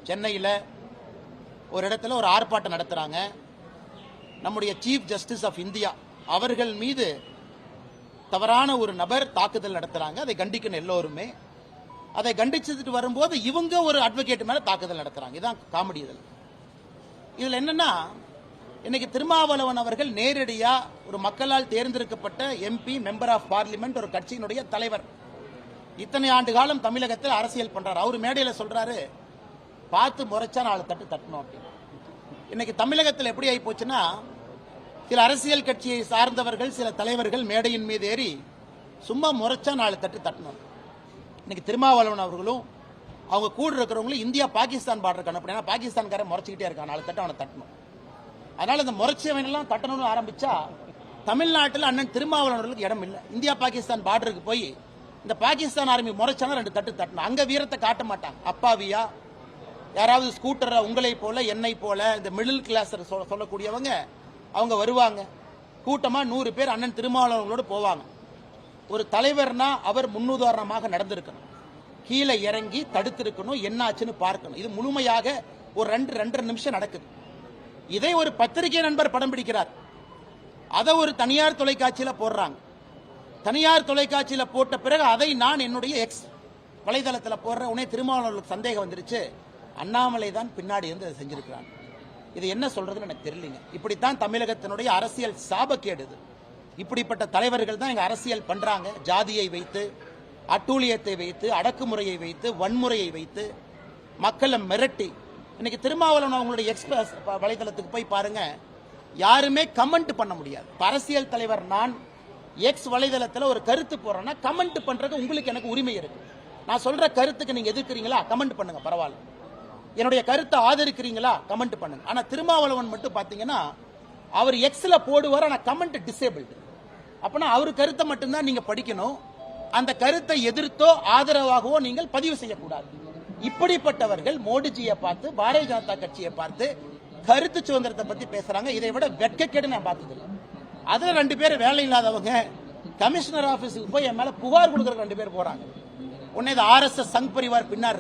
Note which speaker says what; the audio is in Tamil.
Speaker 1: சென்னையில் ஒரு இடத்துல ஒரு ஆர்ப்பாட்டம் நடத்துறாங்க. நம்முடைய சீஃப் ஜஸ்டிஸ் ஆஃப் இந்தியா அவர்கள் மீது தவறான ஒரு நபர் தாக்குதல் நடத்துறாங்க. அதை கண்டிக்கணும் எல்லோருமே. அதை கண்டிச்சுட்டு வரும்போது இவங்க ஒரு அட்வொகேட் மேல தாக்குதல் நடத்துறாங்க. இதுதான் காமெடி. இதுல என்னன்னா, இன்னைக்கு திருமாவளவன் அவர்கள் நேரடியா ஒரு மக்களால் தேர்ந்தெடுக்கப்பட்ட எம்பி, மெம்பர் ஆஃப் பார்லிமெண்ட், ஒரு கட்சியினுடைய தலைவர். இத்தனை ஆண்டு காலம் தமிழகத்தில் அரசியல் பண்றாரு. அவர் மேடையில சொல்றாரு, பார்த்து முறைச்சா 4 தட்டு தட்டணும் அப்படின்னு. இன்னைக்கு தமிழகத்தில் எப்படி ஆகி போச்சுன்னா, சில அரசியல் கட்சியை சார்ந்தவர்கள், சில தலைவர்கள் மேடையின் மீது ஏறி சும்மா முறைச்சா 4 தட்டு தட்டணும். இன்னைக்கு திருமாவளவன் அவர்களும் அவங்க கூட இருக்கிறவங்களும் இந்தியா பாகிஸ்தான் பார்டருக்கு அனுப்பினா, பாகிஸ்தான்காரன் முறைச்சிக்கிட்டே இருக்கான், 4 தட்டு அவனை தட்டணும். அதனால இந்த முறைச்சவனெல்லாம் தட்டணும்னு ஆரம்பிச்சா தமிழ்நாட்டில் அண்ணன் திருமாவளவன் அவர்களுக்கு இடம் இல்லை. இந்தியா பாகிஸ்தான் பார்டருக்கு போய் இந்த பாகிஸ்தான் ஆர்மி முறைச்சானா 2 தட்டு தட்டணும். அங்க வீரத்தை காட்ட மாட்டாங்க. அப்பாவியா யாராவது ஸ்கூட்டரை உங்களை போல என்னை போல இந்த மிடில் கிளாஸ் சொல்லக்கூடியவங்க அவங்க வருவாங்க. கூட்டமா 100 பேர் அண்ணன் திருமாவளவனோடு போவாங்க. ஒரு தலைவர்னா அவர் முன்னுதாரணமாக நடந்திருக்கணும். கீழே இறங்கி தடுத்திருக்கணும், என்ன ஆச்சுன்னு பார்க்கணும். இது முழுமையாக ஒரு 2-2.5 நிமிஷம் நடக்குது. இதை ஒரு பத்திரிகை நண்பர் படம் பிடிக்கிறார். அதை ஒரு தனியார் தொலைக்காட்சியில போடுறாங்க. தனியார் தொலைக்காட்சியில போட்ட பிறகு அதை நான் என்னுடைய எக்ஸ் வலைதளத்தில் போடுற உடனே திருமாவளவனுக்கு சந்தேகம் வந்துருச்சு, அண்ணாமலை தான் பின்னாடி இருந்து அதை செஞ்சிருக்கிறான். இது என்ன சொல்றதுன்னு எனக்கு தெரியலங்க. இப்படித்தான் தமிழகத்தினுடைய அரசியல் சாபக்கேடு. இப்படிப்பட்ட தலைவர்கள் தான் இங்க அரசியல் பண்றாங்க. ஜாதியை வைத்து, அட்டூழியத்தை வைத்து, அடக்குமுறையை வைத்து, வன்முறையை வைத்து மக்களை மிரட்டி. இன்னைக்கு திருமாவளவன் அவங்களுடைய எக்ஸ்பிரஸ் வலைதளத்துக்கு போய் பாருங்க, யாருமே கமெண்ட் பண்ண முடியாது. அரசியல் தலைவர் நான் எக்ஸ் வலைதளத்தில் ஒரு கருத்து போறேன்னா கமெண்ட் பண்றது உங்களுக்கு எனக்கு உரிமை இருக்கு. நான் சொல்ற கருத்துக்கு நீங்க எதிர்க்கிறீங்களா, கமெண்ட் பண்ணுங்க, பரவாயில்ல. என்னுடைய கருத்தை ஆதரிக்கிறீங்களா, கமெண்ட் பண்ணுங்க. ஆனா திருமாவளவன் மட்டும் பாத்தீங்கன்னா அவர் எக்ஸ்ல போடுவார், ஆனா கமெண்ட் டிசேபிள்டு. அப்பனா அவர் கருத்தை மட்டும்தான் நீங்க படிக்கணும். அந்த கருத்தை எதிர்த்தோ ஆதரவாகவோ நீங்கள் பதிவு செய்யக்கூடாது. இப்படிப்பட்டவர்கள் மோடிஜியை பார்த்து, பாரதிய ஜனதா கட்சியை பார்த்து கருத்து சுதந்திரத்தை பத்தி பேசுறாங்க. இதை விட வெட்கக்கேடு நான் பார்த்ததில்லை. அதுல 2 பேர் வேலை இல்லாதவங்க கமிஷனர் ஆபீஸுக்கு போய் என் மேல புகார் கொடுக்கற 2 பேர் போறாங்க. உடனே RSS சங் பரிவார் பின்னாடி